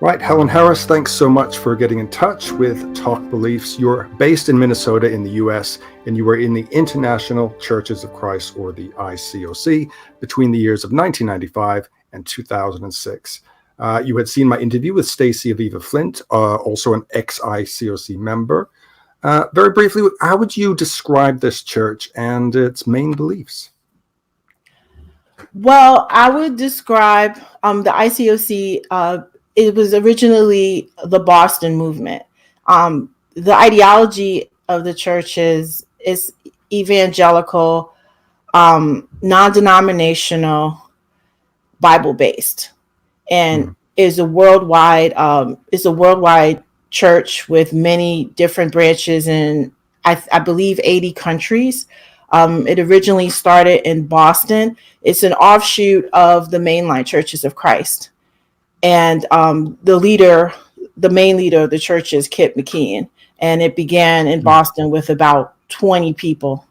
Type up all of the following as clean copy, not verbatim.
Right, Helen Harris, thanks so much for getting in touch with Talk Beliefs. You're based in Minnesota in the US, and you were in the International Churches of Christ, or the ICOC, between the years of 1995 and 2006. You had seen my interview with Stacy Aviva Flint, also an ex-ICOC member. Very briefly, how would you describe this church and its main beliefs? Well, I would describe the ICOC. It was originally the Boston movement. The ideology of the church is evangelical, non-denominational, Bible-based, and is a worldwide church with many different branches in, I believe, 80 countries. It originally started in Boston. It's an offshoot of the mainline Churches of Christ. And the main leader of the church is Kip McKeon. And it began in Boston with about 20 people.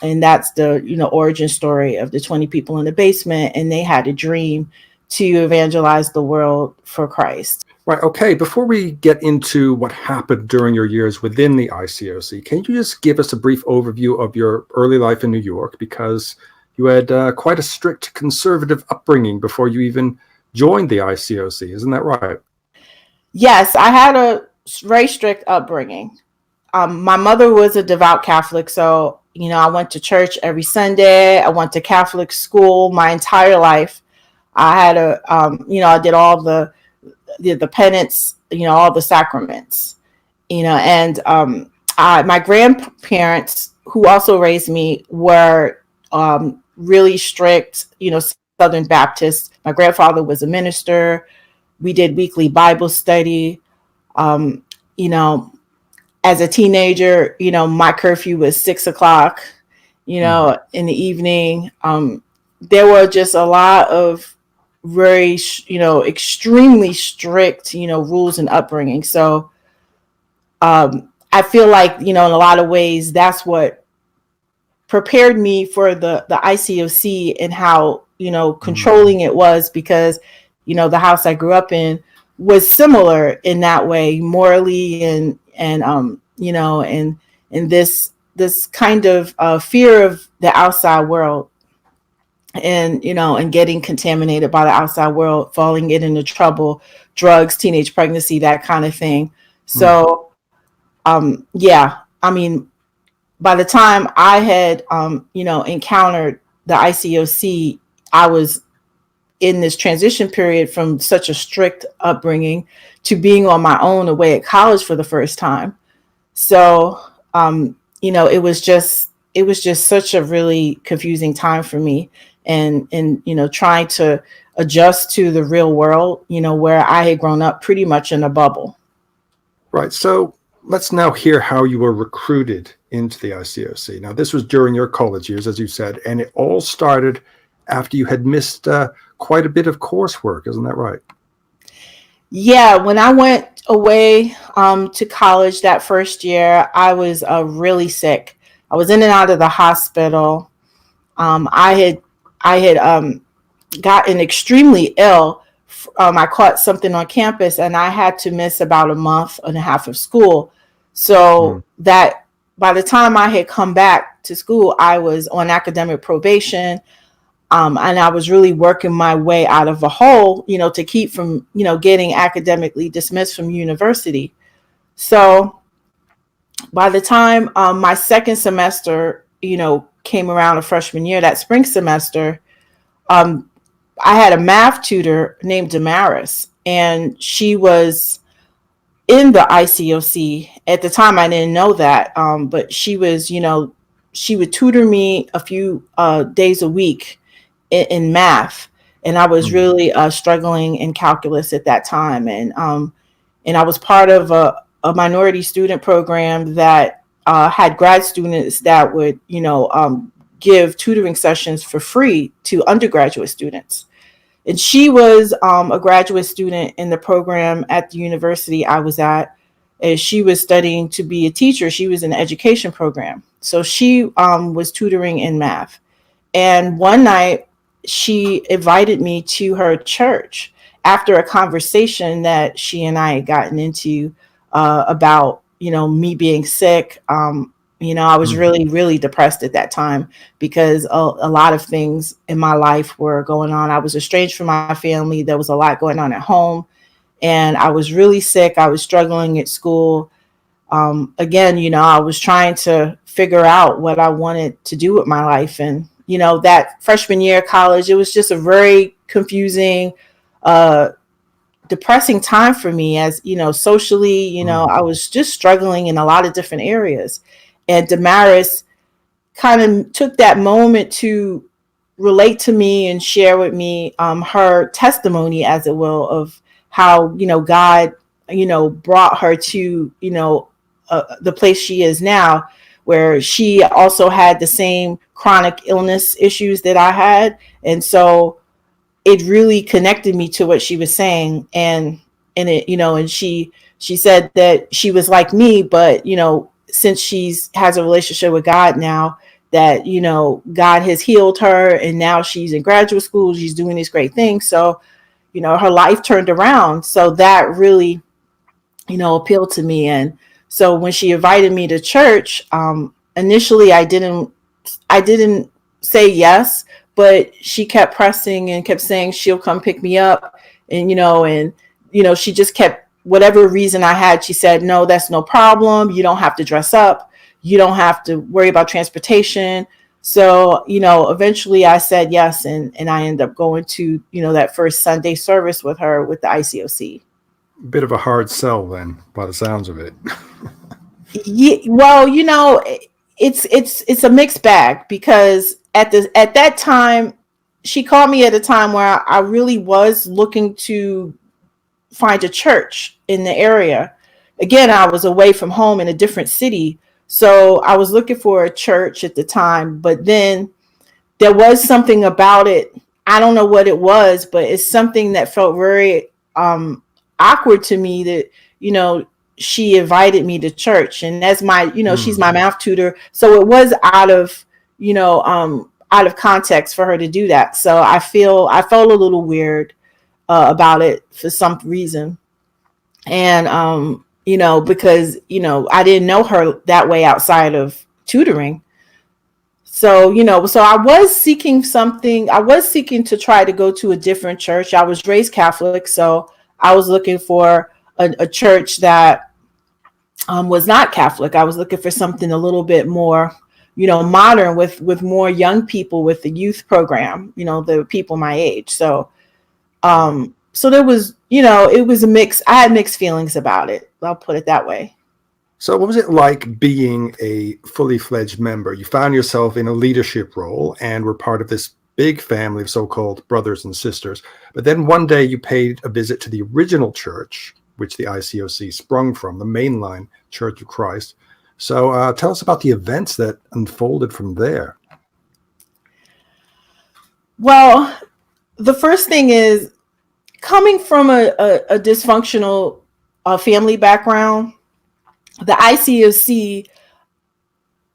And that's the, origin story of the 20 people in the basement. And they had a dream to evangelize the world for Christ. Right. Okay. Before we get into what happened during your years within the ICOC, can you just give us a brief overview of your early life in New York? Because you had quite a strict conservative upbringing before you even joined the ICOC. Isn't that right? Yes, I had a very strict upbringing. My mother was a devout Catholic. So, I went to church every Sunday. I went to Catholic school my entire life. I had I did all the penance, all the sacraments, and my grandparents, who also raised me, were really strict, Southern Baptists. My grandfather was a minister. We did weekly Bible study. As a teenager, my curfew was 6:00, in the evening. There were just a lot of very, extremely strict, rules and upbringing. So I feel like, in a lot of ways, that's what prepared me for the ICOC and how, controlling it was, because, the house I grew up in was similar in that way, morally and this kind of fear of the outside world. And, and getting contaminated by the outside world, falling into trouble, drugs, teenage pregnancy, that kind of thing. So, by the time I had, encountered the ICOC, I was in this transition period from such a strict upbringing to being on my own away at college for the first time. So, it was just such a really confusing time for me. And trying to adjust to the real world, where I had grown up pretty much in a bubble. Right. So let's now hear how you were recruited into the ICOC. Now, this was during your college years, as you said, and it all started after you had missed quite a bit of coursework. Isn't that right? Yeah. When I went away to college that first year, I was really sick. I was in and out of the hospital. I had gotten extremely ill. I caught something on campus, and I had to miss about a month and a half of school. So that by the time I had come back to school, I was on academic probation. And I was really working my way out of a hole, to keep from, getting academically dismissed from university. So by the time my second semester, came around, a freshman year, that spring semester, I had a math tutor named Damaris, and she was in the ICOC. At the time, I didn't know that, but she was, she would tutor me a few days a week in math, and I was really struggling in calculus at that time, and I was part of a minority student program that had grad students that would, give tutoring sessions for free to undergraduate students. And she was a graduate student in the program at the university I was at. And she was studying to be a teacher. She was in the education program. So she was tutoring in math. And one night she invited me to her church. after a conversation that she and I had gotten into about, me being sick. I was really, really depressed at that time because a lot of things in my life were going on. I was estranged from my family. There was a lot going on at home, and I was really sick. I was struggling at school. Again, I was trying to figure out what I wanted to do with my life. And, that freshman year of college, it was just a very confusing, depressing time for me as, socially, I was just struggling in a lot of different areas. And Damaris kind of took that moment to relate to me and share with me her testimony, as it will, of how, God, brought her to, the place she is now, where she also had the same chronic illness issues that I had. And so it really connected me to what she was saying. And it, and she said that she was like me, but, since has a relationship with God now, that, God has healed her, and now she's in graduate school, she's doing these great things. So, her life turned around. So that really, appealed to me. And so when she invited me to church, initially I didn't say yes, but she kept pressing and kept saying she'll come pick me up. And, she just kept, whatever reason I had, she said, no, that's no problem. You don't have to dress up. You don't have to worry about transportation. So, eventually I said yes. And I ended up going to, that first Sunday service with her with the ICOC. Bit of a hard sell then, by the sounds of it. Yeah, well, it's a mixed bag, because at that time, she called me at a time where I really was looking to find a church in the area. Again, I was away from home in a different city, so I was looking for a church at the time. But then there was something about it. I don't know what it was, but it's something that felt very awkward to me that, she invited me to church, and as my, she's my math tutor. So it was out of context for her to do that. So I felt a little weird about it for some reason. And, because, I didn't know her that way outside of tutoring. So, so I was seeking something. I was seeking to try to go to a different church. I was raised Catholic, so I was looking for a church that was not Catholic. I was looking for something a little bit more, modern, with more young people, with the youth program, the people my age. So, so there was, it was a mix. I had mixed feelings about it. I'll put it that way. So what was it like being a fully fledged member? You found yourself in a leadership role and were part of this big family of so-called brothers and sisters. But then one day you paid a visit to the original church, which the ICOC sprung from, the mainline Church of Christ. So tell us about the events that unfolded from there. Well, the first thing is, coming from a dysfunctional family background, the ICOC,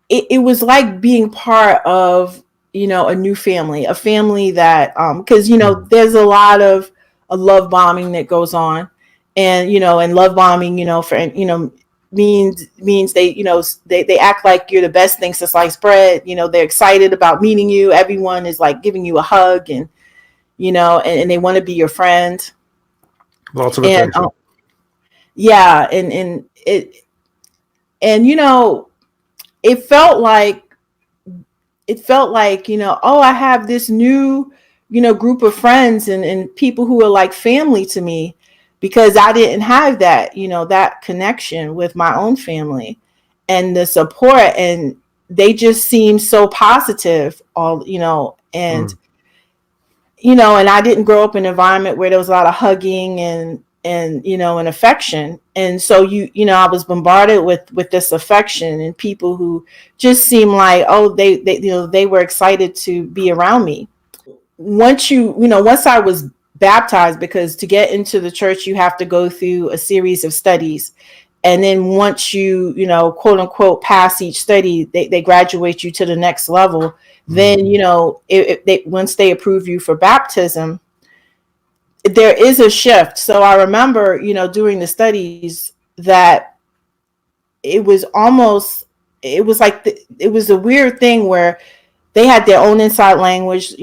it was like being part of, a new family, a family that, because, there's a lot of love bombing that goes on. And, and love bombing, for, means they, they act like you're the best thing since sliced bread. They're excited about meeting you. Everyone is like giving you a hug, and, and they want to be your friend. Lots of attention. Yeah. And it, and, it felt like, oh, I have this new, group of friends and people who are like family to me, because I didn't have that, that connection with my own family and the support. And they just seemed so positive, and, and I didn't grow up in an environment where there was a lot of hugging and and affection. And so, I was bombarded with this affection and people who just seemed like, oh, they were excited to be around me. Once I was baptized, because to get into the church, you have to go through a series of studies. And then once you, quote unquote, pass each study, they graduate you to the next level. Then, once they approve you for baptism, there is a shift. So I remember, during the studies that it was almost, it was like, it was a weird thing where they had their own inside language,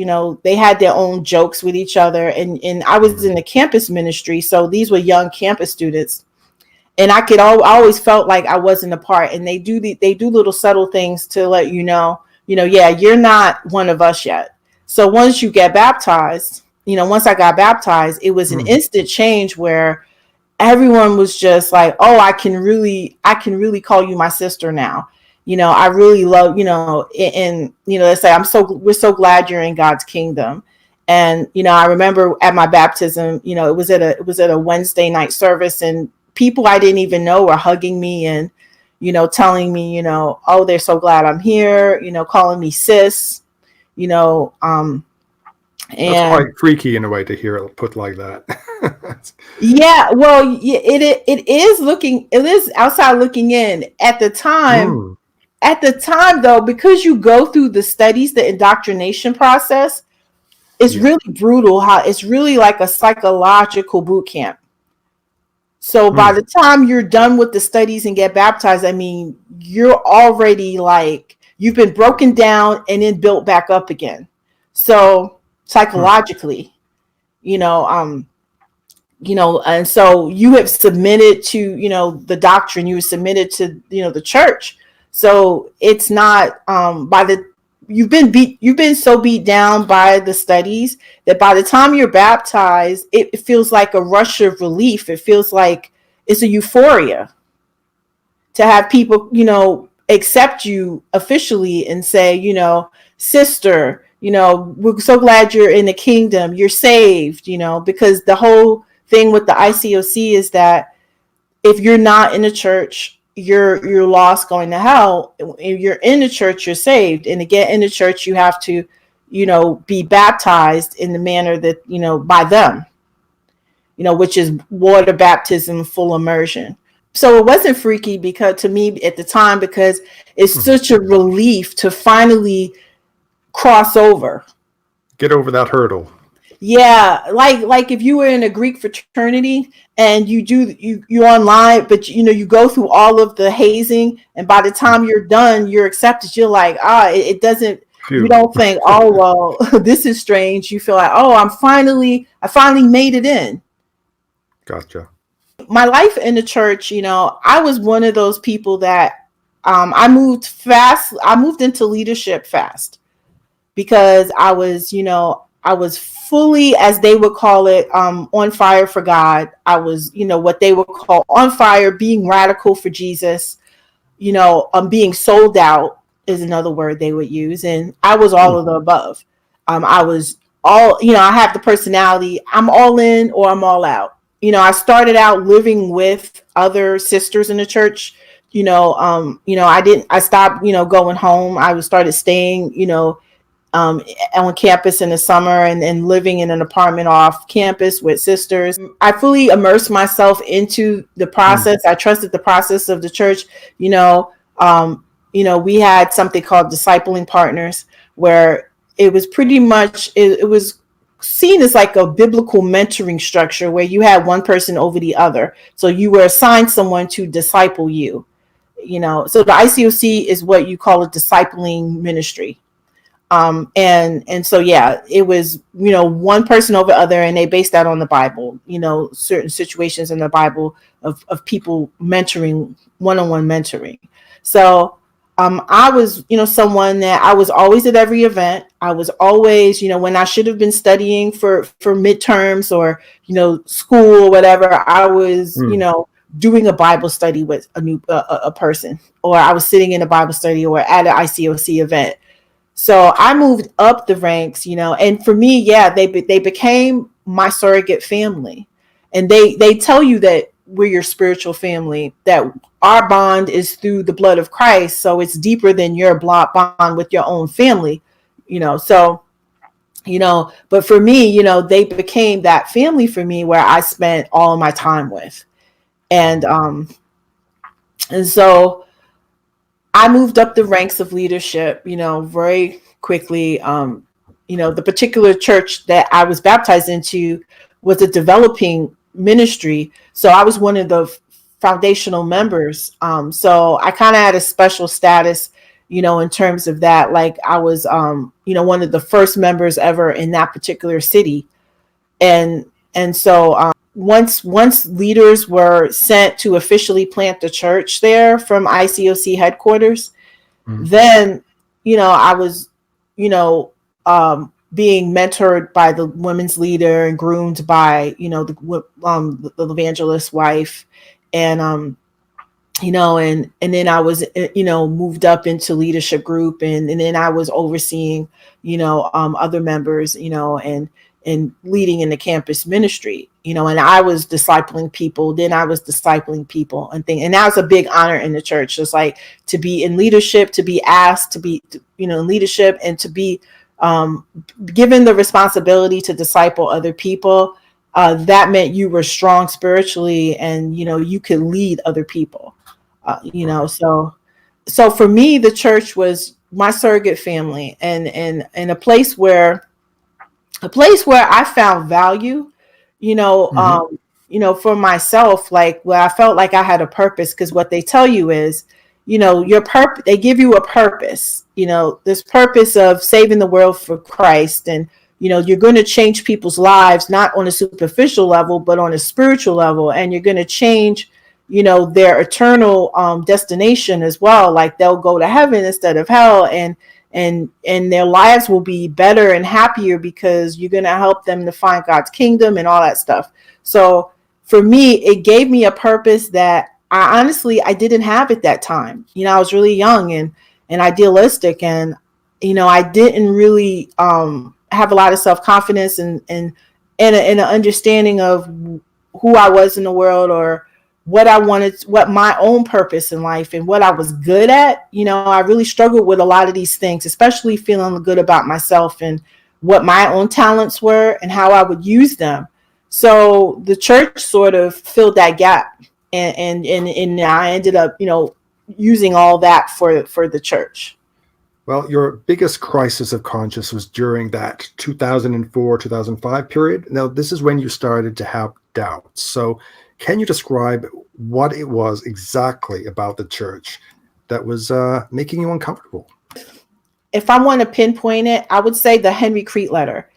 they had their own jokes with each other. And I was in the campus ministry. So these were young campus students. And I always felt like I wasn't a part. And they do little subtle things to let yeah, you're not one of us yet. So once you get baptized, once I got baptized, it was an instant change where everyone was just like, oh, I can really call you my sister now. I really love, and they say, we're so glad you're in God's kingdom. And, I remember at my baptism, it was at a Wednesday night service, and people I didn't even know were hugging me and, telling me, oh, they're so glad I'm here, calling me sis, That's quite freaky in a way to hear it put like that. Yeah, well, it is outside looking in. At the time though, because you go through the studies, the indoctrination process, it's really brutal. How it's really like a psychological boot camp. So by the time you're done with the studies and get baptized, I mean, you're already like, you've been broken down and then built back up again. So psychologically, and so you have submitted to, the doctrine, you have submitted to, the church. So it's not, you've been so beat down by the studies that by the time you're baptized, it feels like a rush of relief. It feels like it's a euphoria to have people, accept you officially and say, sister, we're so glad you're in the kingdom, you're saved, because the whole thing with the ICOC is that if you're not in the church, you're lost, going to hell. If you're in the church, you're saved. And to get in the church, you have to, be baptized in the manner that, by them, which is water baptism, full immersion. So it wasn't freaky to me at the time, because it's such a relief to finally cross over. Get over that hurdle. Yeah, like if you were in a Greek fraternity and you're online, but you go through all of the hazing, and by the time you're done, you're accepted. You're like, it doesn't. Phew. You don't think, oh well, this is strange. You feel like, oh, I finally made it in. Gotcha. My life in the church, I was one of those people that I moved fast. I moved into leadership fast because I was fully, as they would call it, on fire for God. I was, what they would call on fire, being radical for Jesus, being sold out is another word they would use. And I was all of the above. I was all, I have the personality. I'm all in or I'm all out. I started out living with other sisters in the church. I stopped, going home. I started staying, on campus in the summer and living in an apartment off campus with sisters. I fully immersed myself into the process. I trusted the process of the church. We had something called discipling partners, where it was pretty much, it was seen as like a biblical mentoring structure where you had one person over the other. So you were assigned someone to disciple you, so the ICOC is what you call a discipling ministry. And so, yeah, it was, one person over other, and they based that on the Bible, certain situations in the Bible of people mentoring, one-on-one mentoring. So, I was, someone that I was always at every event. I was always, when I should have been studying for midterms or, school or whatever, I was, doing a Bible study with a person, or I was sitting in a Bible study or at an ICOC event. So I moved up the ranks, and for me, yeah, they became my surrogate family. And they tell you that we're your spiritual family, that our bond is through the blood of Christ. So it's deeper than your bond with your own family, so, but for me, they became that family for me where I spent all of my time with. And so I moved up the ranks of leadership, very quickly. The particular church that I was baptized into was a developing ministry. So I was one of the foundational members. So I kind of had a special status, in terms of that. Like I was, one of the first members ever in that particular city. And so once leaders were sent to officially plant the church there from ICOC headquarters, then, I was, being mentored by the women's leader and groomed by, the evangelist's wife. And, and then I was, moved up into leadership group, and then I was overseeing, other members, and leading in the campus ministry, and I was discipling people. Then I was discipling people and that was a big honor in the church. Just like to be in leadership, to be asked to be, in leadership, and to be given the responsibility to disciple other people. That meant you were strong spiritually, and you could lead other people. So for me, the church was my surrogate family, and a place where I found value, for myself, like where I felt like I had a purpose. Because what they tell you is, your purpose, they give you a purpose, this purpose of saving the world for Christ. And, you're going to change people's lives, not on a superficial level, but on a spiritual level. And you're going to change, their eternal destination as well. Like they'll go to heaven instead of hell. And their lives will be better and happier because you're going to help them to find God's kingdom and all that stuff. So for me, it gave me a purpose that I didn't have at that time. I was really young and idealistic, and, I didn't really have a lot of self-confidence and an understanding of who I was in the world, or what I wanted, what my own purpose in life and what I was good at. I really struggled with a lot of these things, especially feeling good about myself and what my own talents were and how I would use them. So the church sort of filled that gap, and I ended up, using all that for the church. Well, your biggest crisis of conscience was during that 2004-2005 period. Now, this is when you started to have doubts. So can you describe what it was exactly about the church that was making you uncomfortable? If I want to pinpoint it, I would say the Henry Crete letter.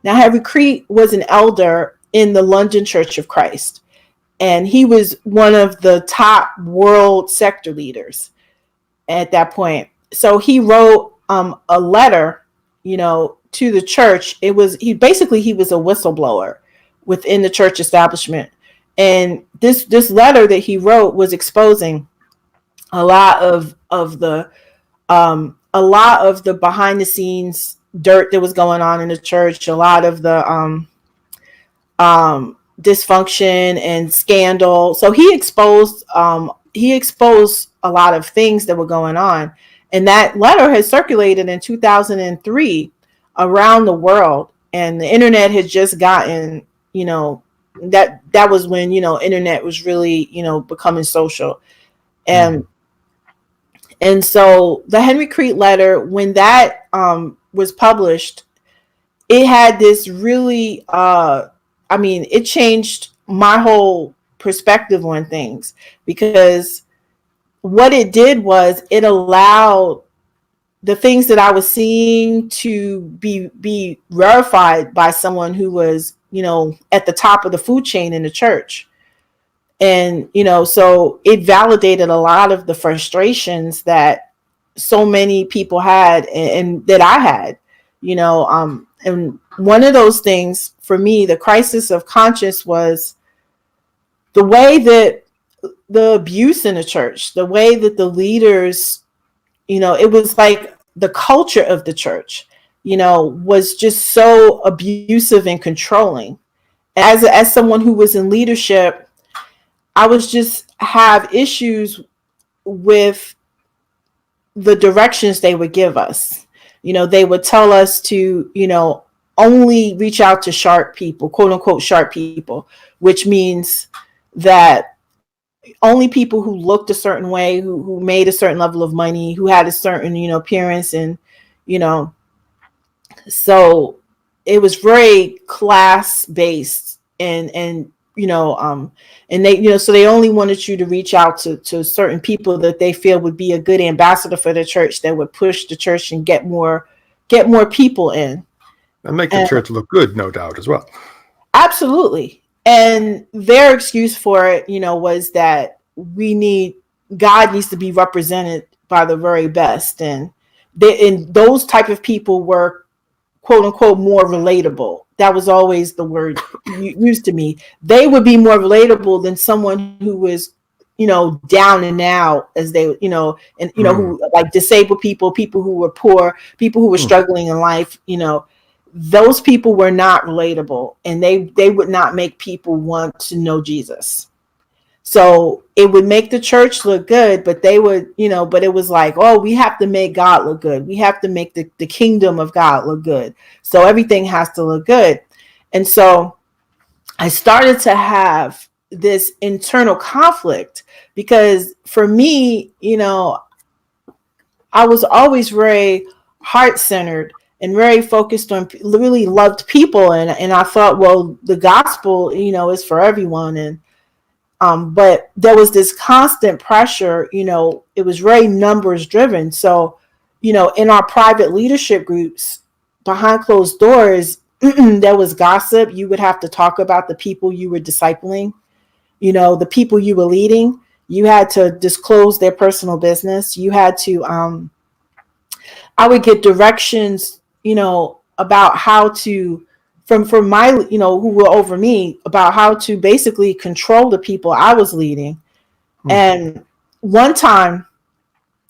Now, Henry Crete was an elder in the London Church of Christ, and he was one of the top world sector leaders at that point. So he wrote a letter, to the church. He was a whistleblower within the church establishment, and this letter that he wrote was exposing a lot of the behind the scenes dirt that was going on in the church, a lot of the dysfunction and scandal. So he exposed a lot of things that were going on. And that letter has circulated in 2003 around the world. And the internet had just gotten, that was when, internet was really, becoming social. And so the Henry Crete letter, when that was published, it had this really, it changed my whole perspective on things, because what it did was it allowed the things that I was seeing to be verified by someone who was, at the top of the food chain in the church. And, so it validated a lot of the frustrations that so many people had, and that I had, and one of those things for me, the crisis of conscience, was the way that the abuse in the church, the way that the leaders, it was like the culture of the church, was just so abusive and controlling. As someone who was in leadership, I was just have issues with the directions they would give us. They would tell us to, only reach out to sharp people, quote unquote, sharp people, which means that only people who looked a certain way, who made a certain level of money, who had a certain, appearance, and, you know, so it was very class based, and and they, so they only wanted you to reach out to certain people that they feel would be a good ambassador for the church, that would push the church and get more people in and make the church look good, no doubt, as well. Absolutely. And their excuse for it, was that God needs to be represented by the very best, and those type of people were, quote unquote, more relatable. That was always the word used to me. They would be more relatable than someone who was, down and out, as they, who, like, disabled people who were poor, people who were struggling in life, those people were not relatable, and they would not make people want to know Jesus. So it would make the church look good, but they would, but it was like, oh, we have to make God look good. We have to make the kingdom of God look good. So everything has to look good. And so I started to have this internal conflict, because for me, I was always very heart-centered and very focused on, really loved people. And I thought, well, the gospel, is for everyone. And but there was this constant pressure, it was very numbers driven. So, in our private leadership groups, behind closed doors, there was gossip. You would have to talk about the people you were discipling, the people you were leading. You had to disclose their personal business. You had to, I would get directions, about how to, from my, who were over me, about how to basically control the people I was leading. And one time,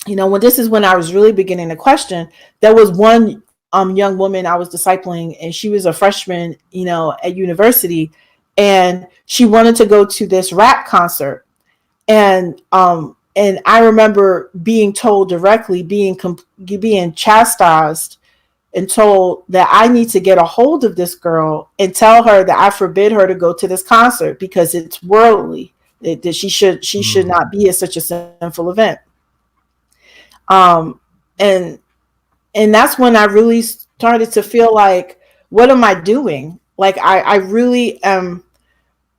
when I was really beginning to question, there was one young woman I was discipling, and she was a freshman, at university, and she wanted to go to this rap concert. And I remember being told directly, being chastised and told that I need to get a hold of this girl and tell her that I forbid her to go to this concert because it's worldly, that she should not be at such a sinful event. And that's when I really started to feel like, what am I doing? Like, I really am,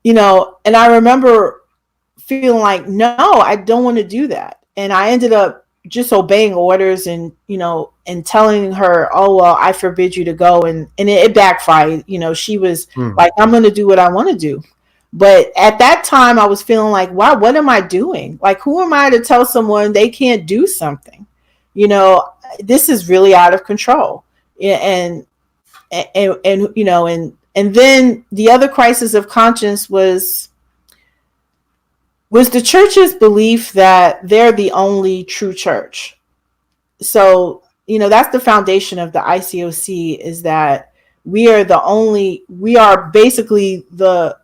and I remember feeling like, no, I don't want to do that. And I ended up just obeying orders, and and telling her, oh, well, I forbid you to go, and it backfired. She was like, I'm going to do what I want to do. But at that time I was feeling like, wow, what am I doing? Like, who am I to tell someone they can't do something? This is really out of control. And then the other crisis of conscience was the church's belief that they're the only true church. So, that's the foundation of the ICOC, is that we are basically the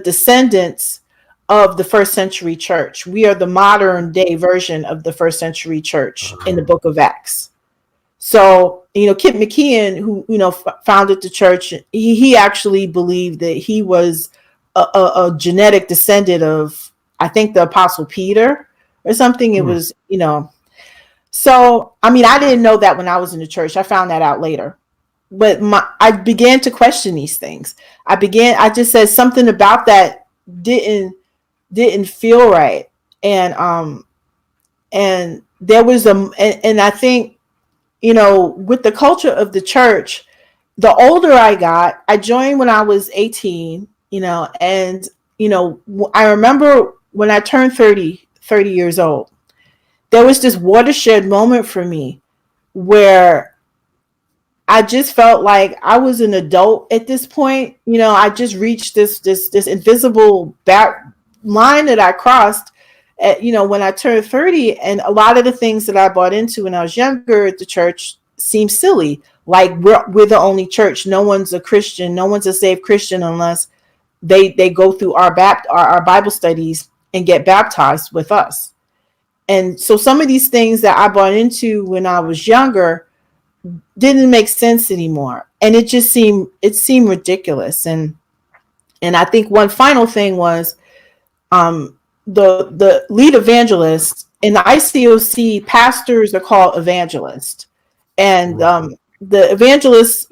descendants of the first century church. We are the modern day version of the first century church in the book of Acts. So, Kip McKeon, who, founded the church, he actually believed that he was a genetic descendant of, I think, the Apostle Peter or something. It was, so, I mean, I didn't know that when I was in the church. I found that out later. But I began to question these things. I just said something about that didn't feel right. And there was and I think, with the culture of the church, the older I got, I joined when I was 18, and, I remember when I turned 30 years old, there was this watershed moment for me where I just felt like I was an adult at this point. I just reached this invisible back line that I crossed at, when I turned 30, and a lot of the things that I bought into when I was younger at the church seemed silly. Like, we're the only church. No one's a Christian. No one's a saved Christian unless they go through our Bible studies and get baptized with us. And so some of these things that I bought into when I was younger didn't make sense anymore. And it seemed ridiculous. And I think one final thing was, the lead evangelist in the ICOC, pastors are called evangelists. And the evangelist,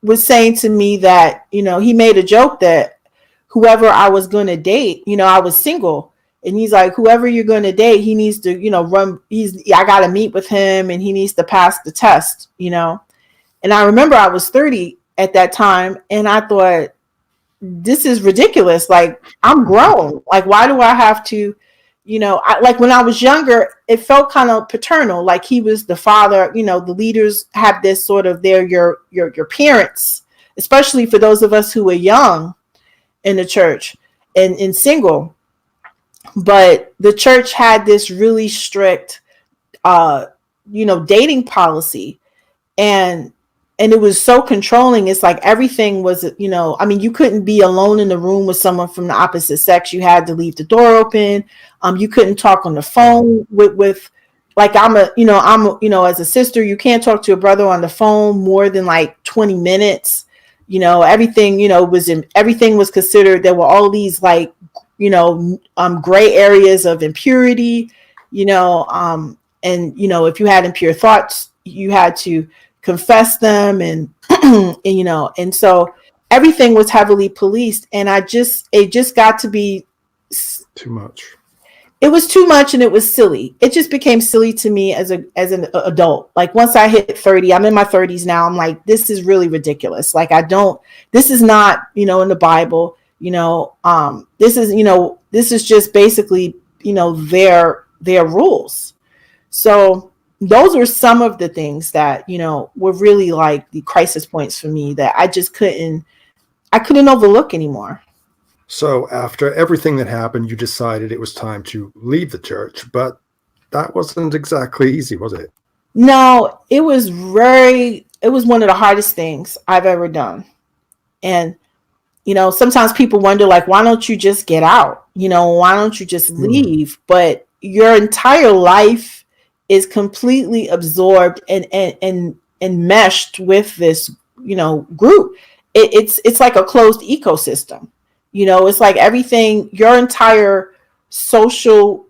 was saying to me that, he made a joke that whoever I was going to date, I was single. And he's like, whoever you're going to date, he needs to, I got to meet with him and he needs to pass the test, And I remember I was 30 at that time. And I thought, this is ridiculous. Like, I'm grown. Like, why do I have to, like when I was younger, it felt kind of paternal. Like he was the father, the leaders have this sort of, they're your parents, especially for those of us who are young in the church and single. But the church had this really strict, dating policy, and it was so controlling. It's like everything was, you couldn't be alone in the room with someone from the opposite sex. You had to leave the door open. You couldn't talk on the phone with like, as a sister, you can't talk to a brother on the phone more than like 20 minutes. Everything, everything was considered. There were all these like, gray areas of impurity, and, if you had impure thoughts, you had to confess them and, and so everything was heavily policed. And it just got to be too much. It was too much and it was silly. It just became silly to me as an adult. Like once I hit 30, I'm in my 30s now. I'm like, this is really ridiculous. Like this is not, in the Bible, this is just basically, their rules. So those are some of the things that, were really like the crisis points for me that I couldn't overlook anymore. So after everything that happened, you decided it was time to leave the church, but that wasn't exactly easy, was it? No, it was one of the hardest things I've ever done. And, sometimes people wonder, like, why don't you just get out? Why don't you just leave? But your entire life is completely absorbed and meshed with this, group. It's like a closed ecosystem. It's like everything, your entire social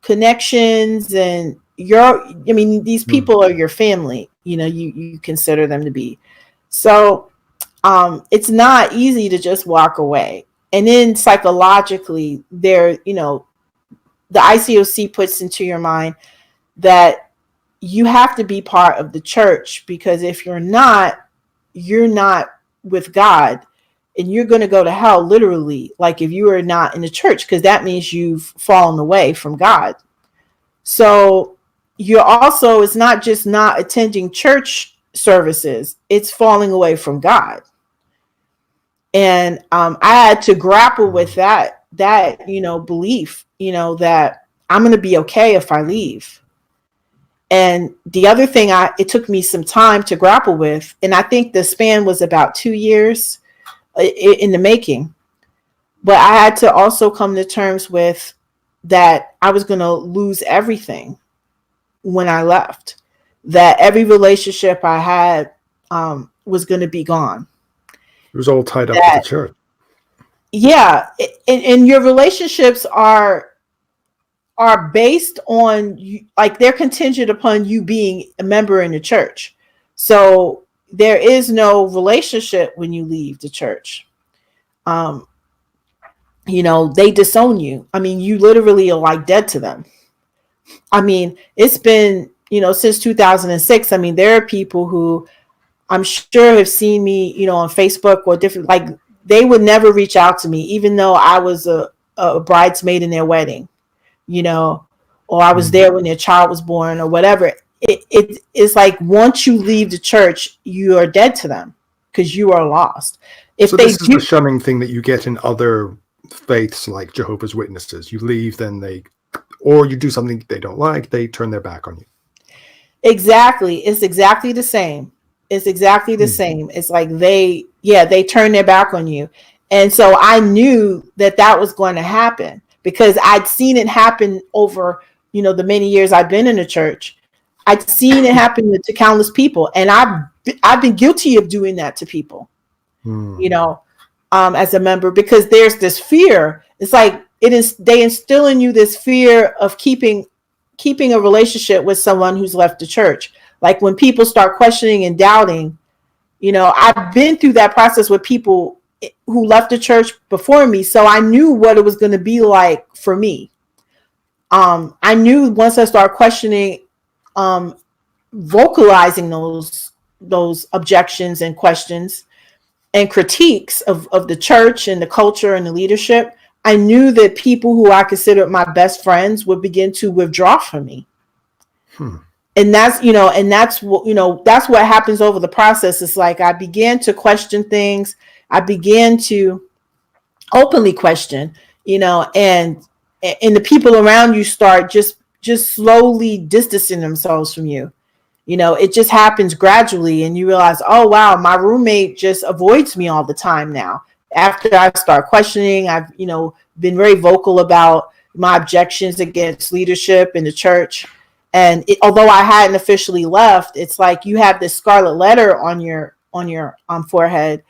connections and these people are your family, you consider them to be. So it's not easy to just walk away. And then psychologically, the ICOC puts into your mind that you have to be part of the church, because if you're not with God, and you're going to go to hell, literally, like if you are not in the church, because that means you've fallen away from God. So it's not just not attending church services, it's falling away from God. And I had to grapple with that belief, that I'm going to be okay if I leave. And the other thing it took me some time to grapple with, and I think the span was about 2 years in the making, but I had to also come to terms with that I was going to lose everything when I left, that every relationship I had was going to be gone. It was all tied up with the church. Yeah. And your relationships are based on you, like they're contingent upon you being a member in the church. So there is no relationship when you leave the church. They disown you. You literally are like dead to them. It's been, since 2006. There are people who I'm sure have seen me, on Facebook or different, like they would never reach out to me, even though I was a bridesmaid in their wedding, or I was there when their child was born or whatever. It's like once you leave the church, you are dead to them because you are lost. This is the shunning thing that you get in other faiths like Jehovah's Witnesses. You leave, then or you do something they don't like, they turn their back on you. Exactly. It's exactly the same. It's same. It's like they turn their back on you. And so I knew that was going to happen because I'd seen it happen over, the many years I've been in the church. I'd seen it happen to countless people, and I've been guilty of doing that to people, as a member, because there's this fear. It's like they instill in you this fear of keeping a relationship with someone who's left the church. Like when people start questioning and doubting, I've been through that process with people who left the church before me. So I knew what it was going to be like for me. I knew once I started questioning, vocalizing those objections and questions and critiques of the church and the culture and the leadership, I knew that people who I considered my best friends would begin to withdraw from me. And that's what happens over the process. It's like I began to question things. I began to openly question, and the people around you start just slowly distancing themselves from you. It just happens gradually, and you realize, oh wow, my roommate just avoids me all the time now. After I start questioning, I've been very vocal about my objections against leadership in the church. And although I hadn't officially left, it's like you have this scarlet letter on your forehead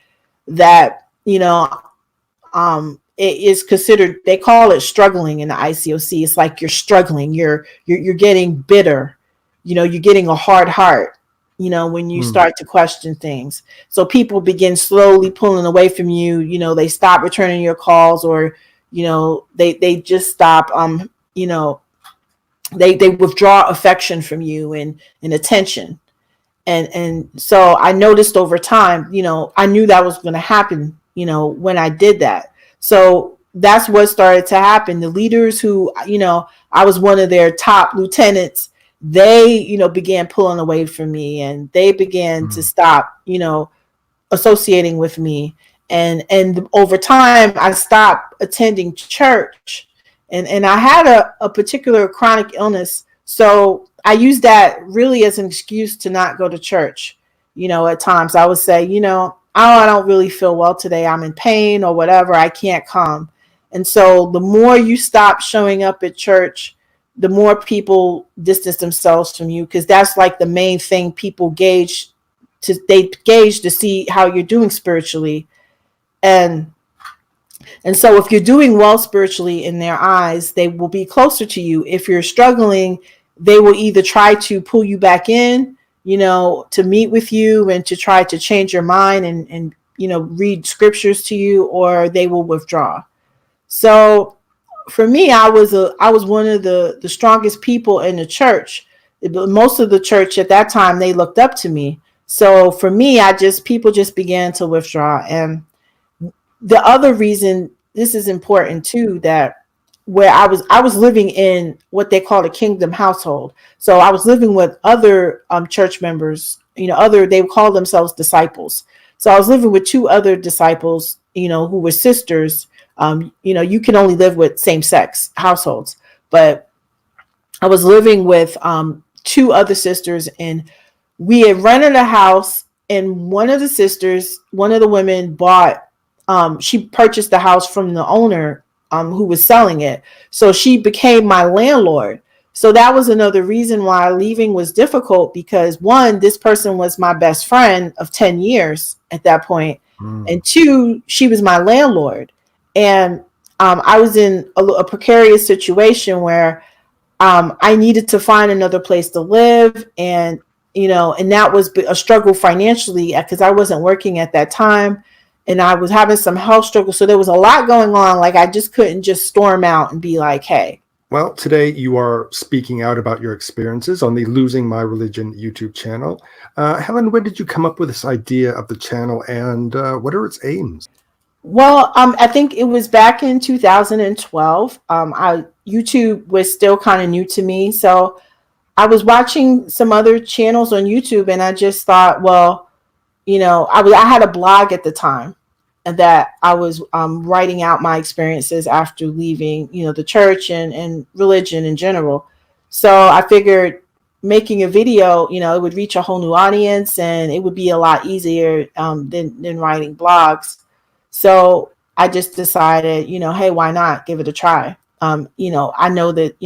that it is considered. They call it struggling in the ICOC. It's like you're struggling. You're getting bitter. You're getting a hard heart. When you start to question things. So people begin slowly pulling away from you. They stop returning your calls, or they just stop. They withdraw affection from you and attention. And so I noticed over time, I knew that was going to happen, when I did that. So that's what started to happen. The leaders who, I was one of their top lieutenants, they, began pulling away from me, and they began to stop, associating with me. And over time, I stopped attending church. And I had a particular chronic illness. So I used that really as an excuse to not go to church. At times I would say, I don't really feel well today. I'm in pain or whatever. I can't come. And so the more you stop showing up at church, the more people distance themselves from you, because that's like the main thing people gauge to see how you're doing spiritually. And so if you're doing well spiritually in their eyes, they will be closer to you. If you're struggling, they will either try to pull you back in, to meet with you and to try to change your mind and read scriptures to you, or they will withdraw. So for me, I was one of the strongest people in the church. Most of the church at that time, they looked up to me. So for me, people just began to withdraw. And the other reason, this is important too, that where I was living in what they call a kingdom household. So I was living with other church members, they call themselves disciples. So I was living with two other disciples, who were sisters. You can only live with same sex households, but I was living with two other sisters, and we had rented a house, and one of the women she purchased the house from the owner who was selling it. So she became my landlord. So that was another reason why leaving was difficult, because one, this person was my best friend of 10 years at that point. And two, she was my landlord. And I was in a precarious situation where I needed to find another place to live. And that was a struggle financially, because I wasn't working at that time. And I was having some health struggles. So there was a lot going on. Like I just couldn't just storm out and be like, hey. Well, today you are speaking out about your experiences on the Losing My Religion YouTube channel. Helen, when did you come up with this idea of the channel, and what are its aims? Well, I think it was back in 2012. YouTube was still kind of new to me. So I was watching some other channels on YouTube, and I just thought, well, I had a blog at the time that I was writing out my experiences after leaving, the church and religion in general. So I figured making a video, it would reach a whole new audience, and it would be a lot easier than writing blogs. So I just decided, hey, why not give it a try? I know that,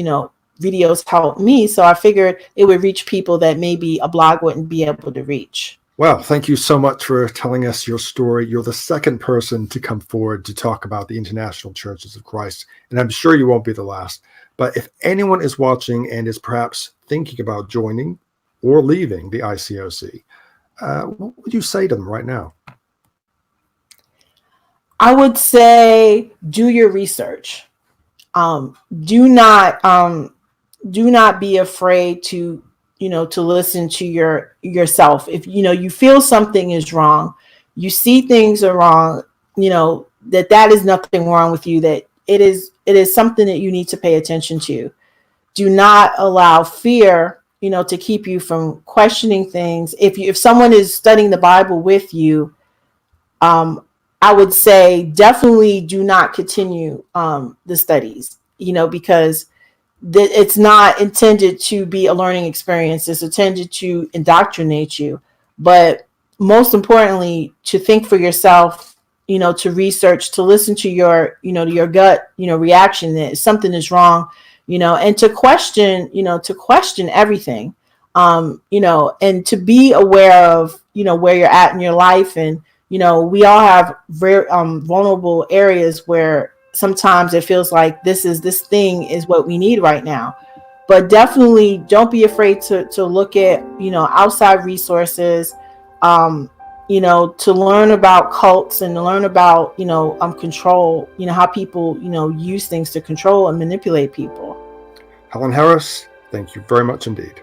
videos help me. So I figured it would reach people that maybe a blog wouldn't be able to reach. Well, thank you so much for telling us your story. You're the second person to come forward to talk about the International Churches of Christ, and I'm sure you won't be the last. But if anyone is watching and is perhaps thinking about joining or leaving the ICOC, what would you say to them right now? I would say do your research. Do not be afraid to to listen to yourself. If you feel something is wrong, you see things are wrong, that is nothing wrong with you, that it is something that you need to pay attention to. Do not allow fear to keep you from questioning things. If someone is studying the Bible with you, I would say definitely do not continue the studies, because it's not intended to be a learning experience. It's intended to indoctrinate you. But most importantly, to think for yourself, to research, to listen to your, to your gut, reaction that something is wrong, and to question everything, and to be aware of, where you're at in your life. And, we all have very vulnerable areas where sometimes it feels like this thing is what we need right now. But definitely don't be afraid to look at, outside resources, to learn about cults and to learn about, control, how people, use things to control and manipulate people. Helen Harris, thank you very much indeed.